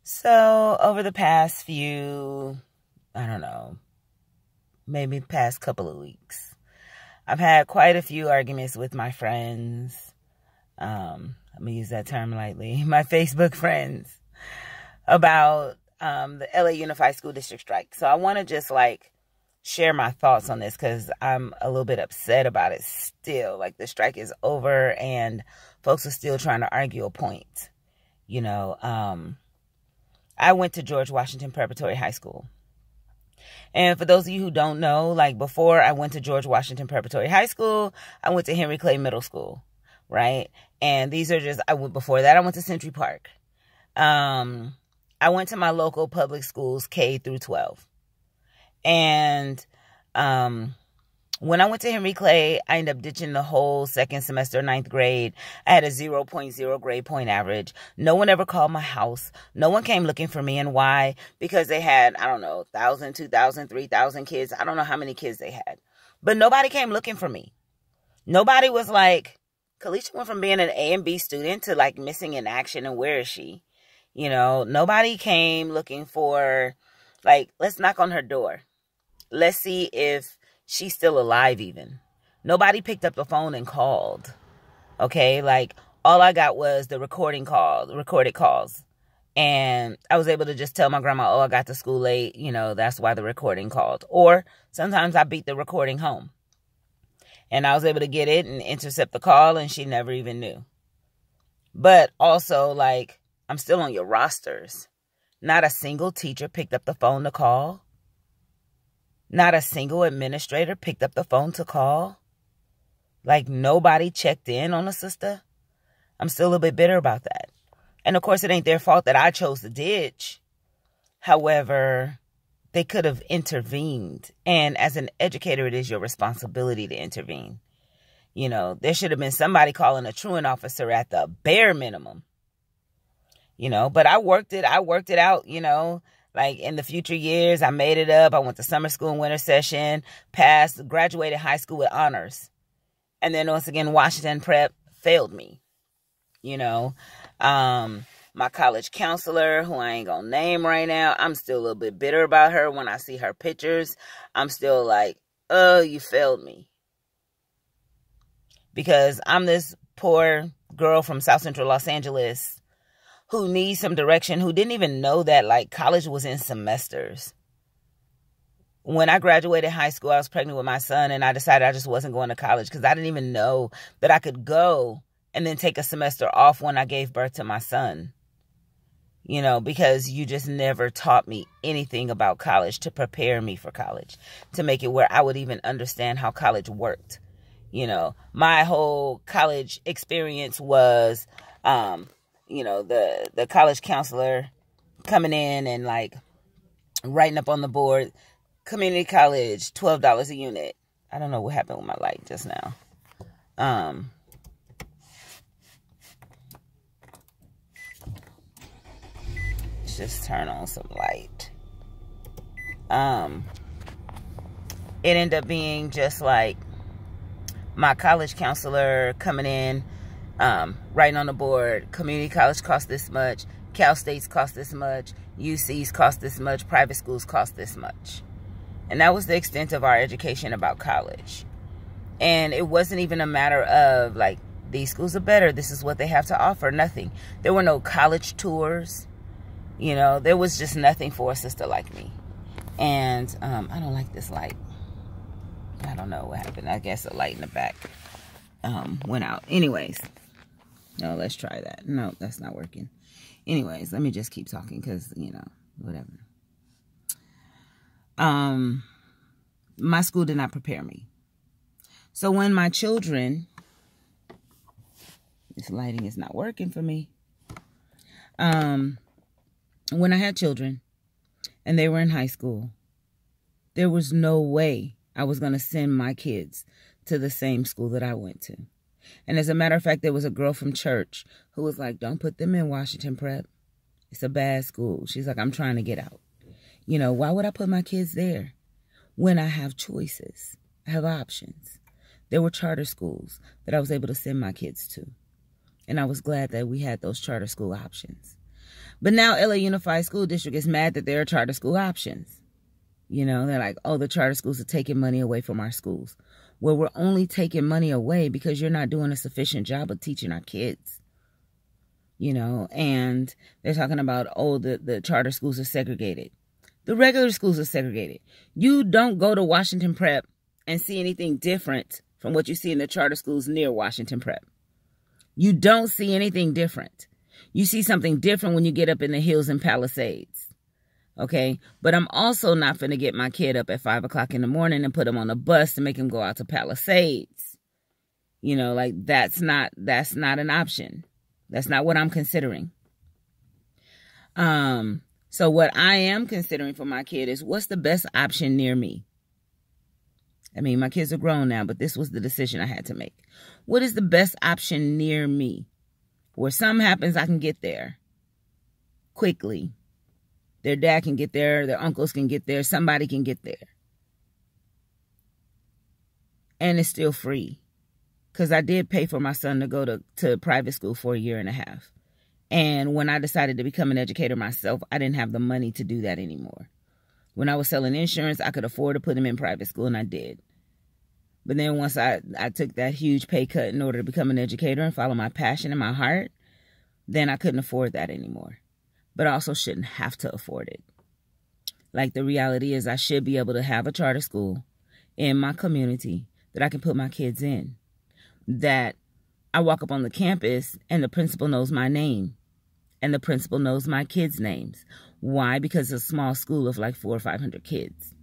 So over the past few, I don't know, maybe past couple of weeks, I've had quite a few arguments with my friends. Let me use that term lightly. My Facebook friends about the LA Unified School District strike. So I want to just share my thoughts on this because I'm a little bit upset about it still. Like, the strike is over and folks are still trying to argue a point. I went to George Washington Preparatory High School. And for those of you who don't know, before I went to George Washington Preparatory High School, I went to Henry Clay Middle School, right? And before that, I went to Century Park. I went to my local public schools, K through 12. And when I went to Henry Clay, I ended up ditching the whole second semester, 9th grade. I had a 0.0 grade point average. No one ever called my house. No one came looking for me. And why? Because they had, 1,000, 2,000, 3,000 kids. I don't know how many kids they had. But nobody came looking for me. Nobody was like, Kalisha went from being an A and B student to missing in action, and where is she? Nobody came looking for, let's knock on her door. Let's see if she's still alive even. Nobody picked up the phone and called. Okay? All I got was the recorded calls. And I was able to just tell my grandma, I got to school late. That's why the recording called. Or sometimes I beat the recording home. And I was able to get it and intercept the call, and she never even knew. But also, I'm still on your rosters. Not a single teacher picked up the phone to call. Not a single administrator picked up the phone to call. Nobody checked in on a sister. I'm still a little bit bitter about that. And of course, it ain't their fault that I chose to ditch. However, they could have intervened. And as an educator, it is your responsibility to intervene. There should have been somebody calling a truant officer at the bare minimum. But I worked it out, in the future years, I made it up. I went to summer school and winter session, graduated high school with honors. And then once again, Washington Prep failed me. My college counselor, who I ain't gonna name right now, I'm still a little bit bitter about her. When I see her pictures, I'm still like, oh, you failed me. Because I'm this poor girl from South Central Los Angeles who needs some direction, who didn't even know that college was in semesters. When I graduated high school, I was pregnant with my son, and I decided I just wasn't going to college because I didn't even know that I could go and then take a semester off when I gave birth to my son. Because you just never taught me anything about college to prepare me for college, to make it where I would even understand how college worked. My whole college experience was, the college counselor coming in and writing up on the board, community college, $12 a unit. I don't know what happened with my light just now. Let's just turn on some light. It ended up being just my college counselor coming in, writing on the board, community college costs this much, Cal States cost this much, UCs cost this much, private schools cost this much. And that was the extent of our education about college. And it wasn't even a matter of these schools are better, this is what they have to offer. Nothing. There were no college tours. There was just nothing for a sister like me. And I don't like this light. I don't know what happened. I guess the light in the back went out. Anyways. No, let's try that. No, that's not working. Anyways, let me just keep talking because, whatever. My school did not prepare me. So when my children, this lighting is not working for me. When I had children and they were in high school, there was no way I was going to send my kids to the same school that I went to. And as a matter of fact, there was a girl from church who was like, don't put them in Washington Prep. It's a bad school. She's like, I'm trying to get out. Why would I put my kids there when I have choices? I have options. There were charter schools that I was able to send my kids to. And I was glad that we had those charter school options. But now LA Unified School District is mad that there are charter school options. You know, they're like, oh, the charter schools are taking money away from our schools. Well, we're only taking money away because you're not doing a sufficient job of teaching our kids. You know, and they're talking about, oh, the charter schools are segregated. The regular schools are segregated. You don't go to Washington Prep and see anything different from what you see in the charter schools near Washington Prep. You don't see anything different. You see something different when you get up in the hills and Palisades. Okay? But I'm also not going to get my kid up at 5 o'clock in the morning and put him on a bus to make him go out to Palisades. You know, like that's not an option. That's not what I'm considering. So what I am considering for my kid is, what's the best option near me? I mean, my kids are grown now, but this was the decision I had to make. What is the best option near me? Where something happens, I can get there quickly. Their dad can get there. Their uncles can get there. Somebody can get there. And it's still free. Because I did pay for my son to go to private school for 1.5 years. And when I decided to become an educator myself, I didn't have the money to do that anymore. When I was selling insurance, I could afford to put him in private school, and I did. But then once I took that huge pay cut in order to become an educator and follow my passion and my heart, then I couldn't afford that anymore. But I also shouldn't have to afford it. Like, the reality is I should be able to have a charter school in my community that I can put my kids in. That I walk up on the campus and the principal knows my name and the principal knows my kids' names. Why? Because it's a small school of like 400 or 500 kids.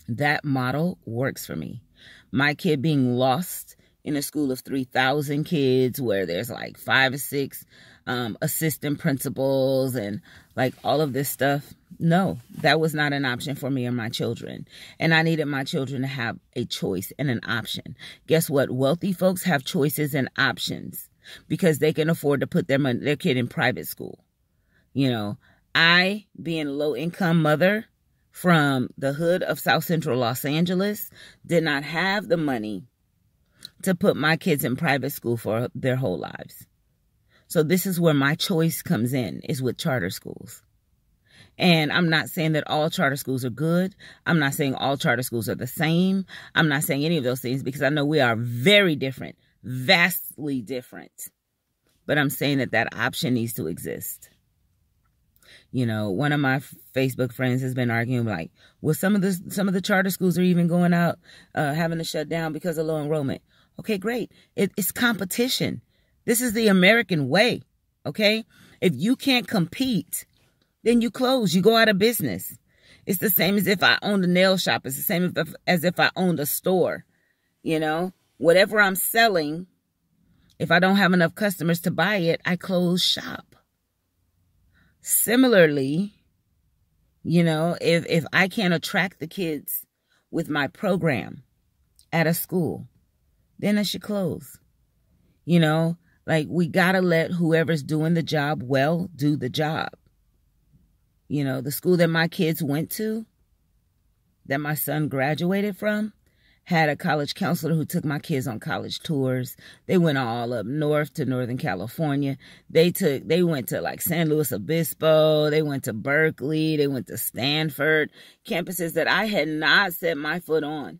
That model works for me. My kid being lost in a school of 3,000 kids where there's like 5 or 6 assistant principals and like all of this stuff. No, that was not an option for me or my children. And I needed my children to have a choice and an option. Guess what? Wealthy folks have choices and options because they can afford to put their kid in private school. You know, I, being a low-income mother from the hood of South Central Los Angeles, did not have the money to put my kids in private school for their whole lives. So this is where my choice comes in, is with charter schools. And I'm not saying that all charter schools are good. I'm not saying all charter schools are the same. I'm not saying any of those things because I know we are very different, vastly different. But I'm saying that that option needs to exist. You know, one of my Facebook friends has been arguing like, well, some of the charter schools are even going out, having to shut down because of low enrollment. Okay, great. It's competition. This is the American way. Okay, if you can't compete, then you close. You go out of business. It's the same as if I owned a nail shop. It's the same as if I owned a store. You know, whatever I'm selling, if I don't have enough customers to buy it, I close shop. Similarly, you know, if I can't attract the kids with my program at a school, then I should close. You know, like, we got to let whoever's doing the job well do the job. You know, the school that my kids went to, that my son graduated from, had a college counselor who took my kids on college tours. They went all up north to Northern California. They went to like San Luis Obispo. They went to Berkeley. They went to Stanford, campuses that I had not set my foot on.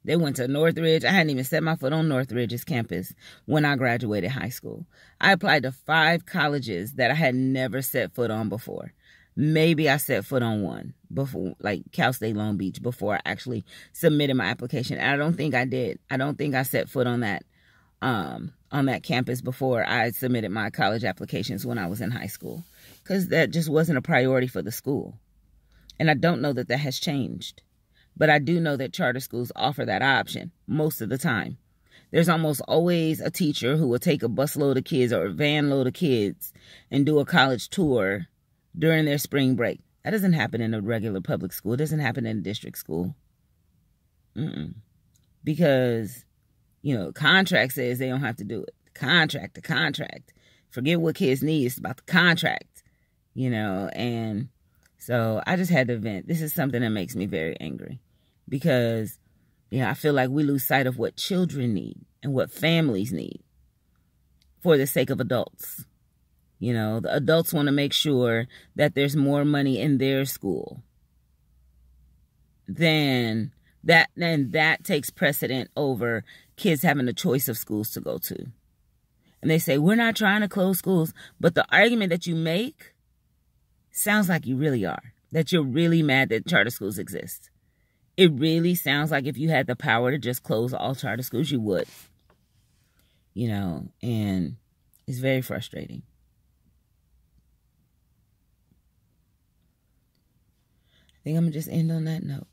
They went to Northridge. I hadn't even set my foot on Northridge's campus when I graduated high school. I applied to 5 colleges that I had never set foot on before. Maybe I set foot on one before, like Cal State Long Beach, before I actually submitted my application. And I don't think I did. I don't think I set foot on that campus before I submitted my college applications when I was in high school, because that just wasn't a priority for the school. And I don't know that that has changed. But I do know that charter schools offer that option most of the time. There's almost always a teacher who will take a busload of kids or a van load of kids and do a college tour during their spring break. That doesn't happen in a regular public school. It doesn't happen in a district school. Because, you know, contract says they don't have to do it. The contract. Forget what kids need. It's about the contract, you know. And so I just had to vent. This is something that makes me very angry. Because, you know, I feel like we lose sight of what children need and what families need for the sake of adults. You know, the adults want to make sure that there's more money in their school than that, and that takes precedent over kids having a choice of schools to go to. And they say, we're not trying to close schools, but the argument that you make sounds like you really are, that you're really mad that charter schools exist. It really sounds like if you had the power to just close all charter schools, you would. You know, and it's very frustrating. I think I'm going to just end on that note.